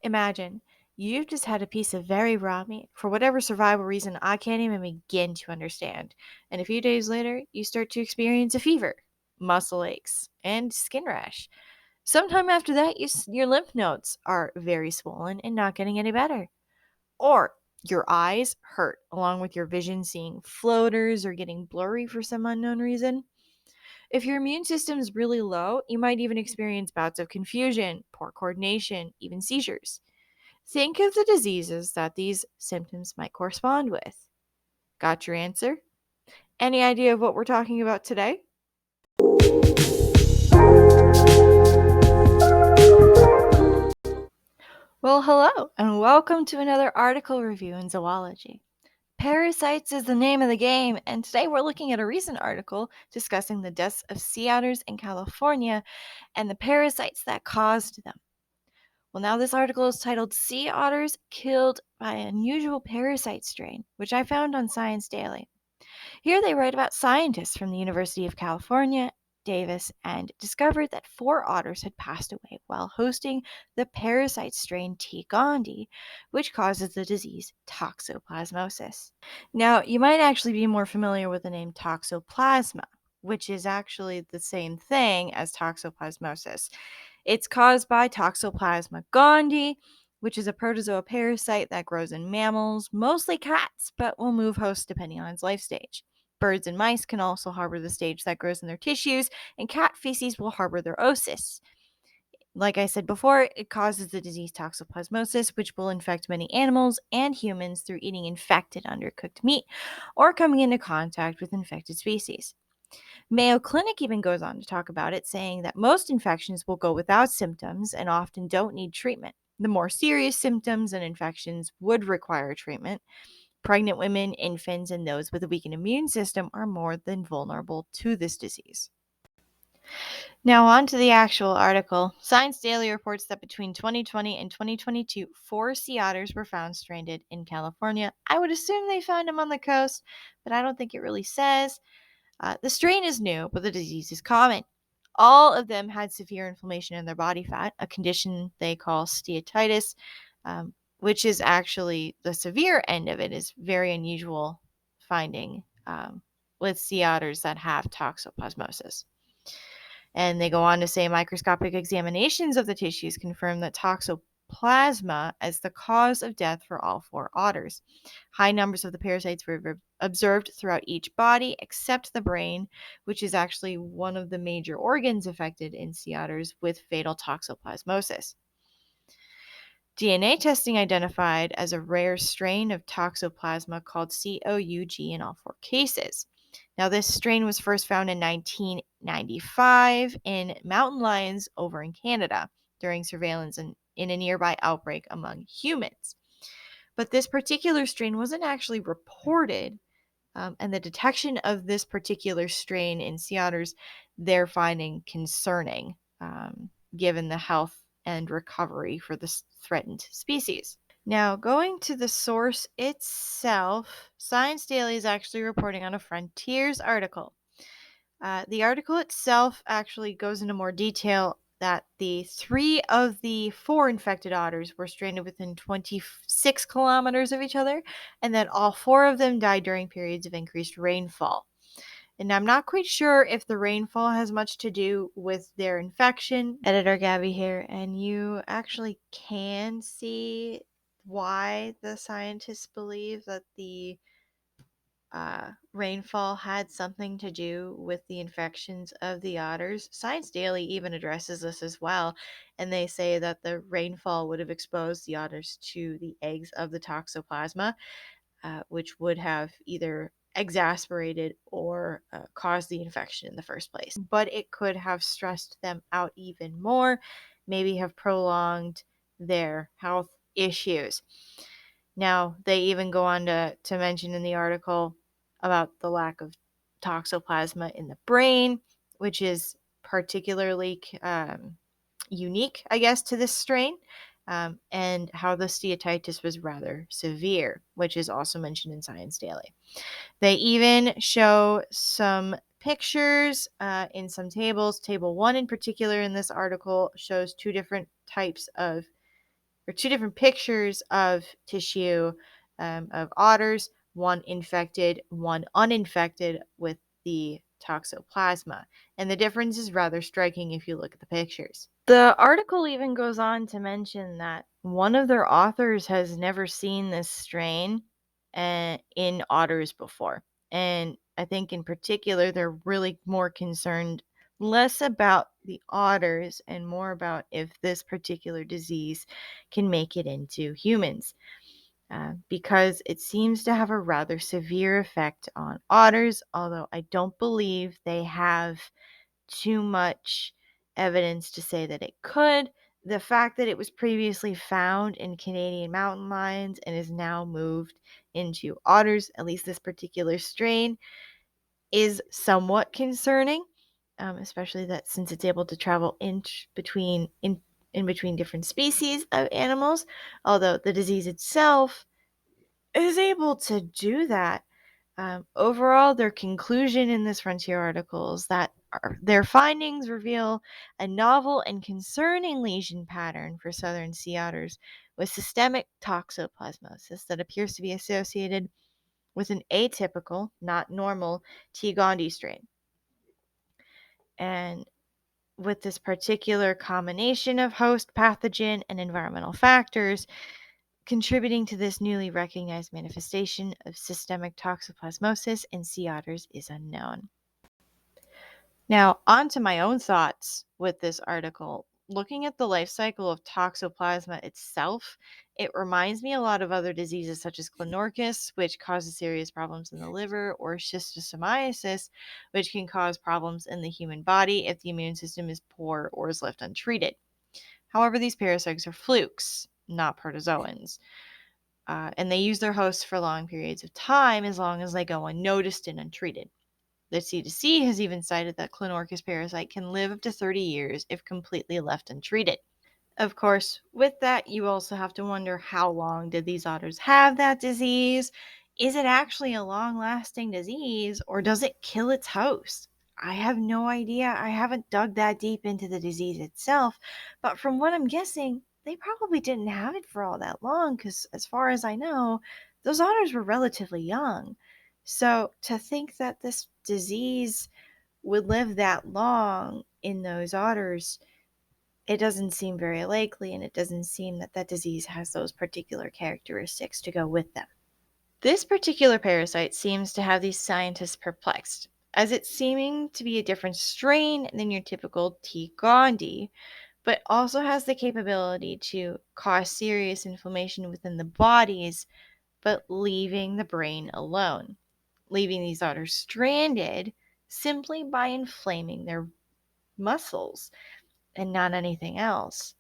Imagine you've just had a piece of very raw meat for whatever survival reason I can't even begin to understand. And a few days later, you start to experience a fever, muscle aches, and skin rash. Sometime after that, your lymph nodes are very swollen and not getting any better. Or your eyes hurt, along with your vision seeing floaters or getting blurry for some unknown reason. If your immune system is really low, you might even experience bouts of confusion, poor coordination, even seizures. Think of the diseases that these symptoms might correspond with. Got your answer? Any idea of what we're talking about today? Well, hello, and welcome to another article review in zoology. Parasites is the name of the game, and today we're looking at a recent article discussing the deaths of sea otters in California and the parasites that caused them. Well, now this article is titled Sea Otters Killed by Unusual Parasite Strain, which I found on Science Daily. Here they write about scientists from the University of California, Davis, and discovered that 4 otters had passed away while hosting the parasite strain T. gondii, which causes the disease toxoplasmosis. Now, you might actually be more familiar with the name Toxoplasma, which is actually the same thing as toxoplasmosis. It's caused by Toxoplasma gondii, which is a protozoa parasite that grows in mammals, mostly cats, but will move hosts depending on its life stage. Birds and mice can also harbor the stage that grows in their tissues, and cat feces will harbor their oocysts. Like I said before, it causes the disease toxoplasmosis, which will infect many animals and humans through eating infected undercooked meat or coming into contact with infected species. Mayo Clinic even goes on to talk about it, saying that most infections will go without symptoms and often don't need treatment. The more serious symptoms and infections would require treatment. Pregnant women, infants, and those with a weakened immune system are more than vulnerable to this disease. Now, on to the actual article. Science Daily reports that between 2020 and 2022, 4 sea otters were found stranded in California. I would assume they found them on the coast, but I don't think it really says. The strain is new, but the disease is common. All of them had severe inflammation in their body fat, a condition they call steatitis, which is actually the severe end of it, is very unusual finding with sea otters that have toxoplasmosis. And they go on to say microscopic examinations of the tissues confirm that toxoplasma as the cause of death for all 4 otters. High numbers of the parasites were observed throughout each body except the brain, which is actually one of the major organs affected in sea otters with fatal toxoplasmosis. DNA testing identified as a rare strain of Toxoplasma called COUG in all 4 cases. Now, this strain was first found in 1995 in mountain lions over in Canada during surveillance in a nearby outbreak among humans. But this particular strain wasn't actually reported, and the detection of this particular strain in sea otters they're finding concerning, given the health and recovery for this threatened species. Now, going to the source itself, Science Daily is actually reporting on a Frontiers article. The article itself actually goes into more detail that the 3 of the 4 infected otters were stranded within 26 kilometers of each other, and that all 4 of them died during periods of increased rainfall. And I'm not quite sure if the rainfall has much to do with their infection. Editor Gabby here, and you actually can see why the scientists believe that the rainfall had something to do with the infections of the otters. Science Daily even addresses this as well, and they say that the rainfall would have exposed the otters to the eggs of the Toxoplasma, which would have either exasperated or caused the infection in the first place. But it could have stressed them out even more, maybe have prolonged their health issues. Now, they even go on to mention in the article about the lack of toxoplasma in the brain, which is particularly unique, I guess, to this strain, and how the steatitis was rather severe, which is also mentioned in Science Daily. They even show some pictures in some tables. Table 1 in particular in this article shows 2 different types of or two different pictures of tissue of otters, one infected, one uninfected with the Toxoplasma. And the difference is rather striking if you look at the pictures. The article even goes on to mention that one of their authors has never seen this strain in otters before. And I think in particular, they're really more concerned less about the otters and more about if this particular disease can make it into humans. Because it seems to have a rather severe effect on otters, although I don't believe they have too much evidence to say that it could. The fact that it was previously found in Canadian mountain lions and is now moved into otters, at least this particular strain, is somewhat concerning, especially that since it's able to travel in between different species of animals, although the disease itself is able to do that. Overall, their conclusion in this Frontier article is that their findings reveal a novel and concerning lesion pattern for southern sea otters with systemic toxoplasmosis that appears to be associated with an atypical, not normal, T. gondii strain. And with this particular combination of host pathogen and environmental factors, contributing to this newly recognized manifestation of systemic toxoplasmosis in sea otters is unknown. Now, on to my own thoughts with this article. Looking at the life cycle of Toxoplasma itself, it reminds me a lot of other diseases such as Clonorchis, which causes serious problems in the liver, or schistosomiasis, which can cause problems in the human body if the immune system is poor or is left untreated. However, these parasites are flukes, not protozoans. And they use their hosts for long periods of time as long as they go unnoticed and untreated. The CDC has even cited that Clonorchis parasite can live up to 30 years if completely left untreated. Of course, with that, you also have to wonder how long did these otters have that disease? Is it actually a long-lasting disease, or does it kill its host? I have no idea. I haven't dug that deep into the disease itself, but from what I'm guessing, they probably didn't have it for all that long because, as far as I know, those otters were relatively young. So to think that this disease would live that long in those otters, it doesn't seem very likely, and it doesn't seem that that disease has those particular characteristics to go with them. This particular parasite seems to have these scientists perplexed, as it's seeming to be a different strain than your typical T. gondii, but also has the capability to cause serious inflammation within the bodies, but leaving the brain alone, leaving these otters stranded simply by inflaming their muscles and not anything else.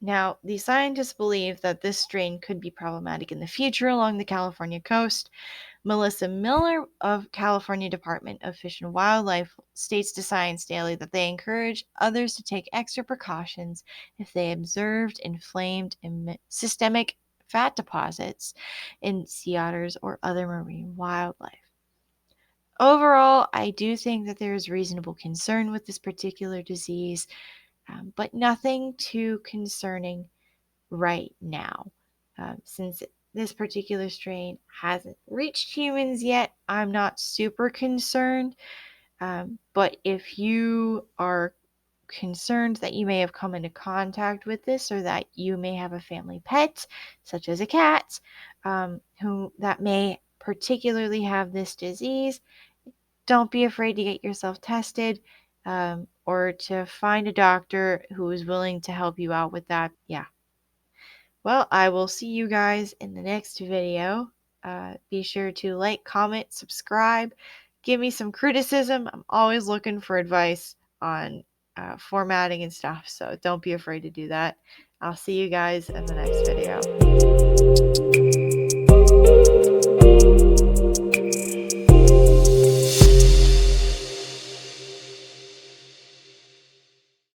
Now, the scientists believe that this strain could be problematic in the future along the California coast. Melissa Miller of California Department of Fish and Wildlife states to Science Daily that they encourage others to take extra precautions if they observed inflamed systemic fat deposits in sea otters or other marine wildlife. Overall, I do think that there is reasonable concern with this particular disease, but nothing too concerning right now. Since this particular strain hasn't reached humans yet, I'm not super concerned. But if you are concerned that you may have come into contact with this or that you may have a family pet, such as a cat, who that may particularly have this disease, don't be afraid to get yourself tested, or to find a doctor who is willing to help you out with that. Yeah. Well, I will see you guys in the next video. Be sure to like, comment, subscribe, give me some criticism. I'm always looking for advice on formatting and stuff, so don't be afraid to do that. I'll see you guys in the next video.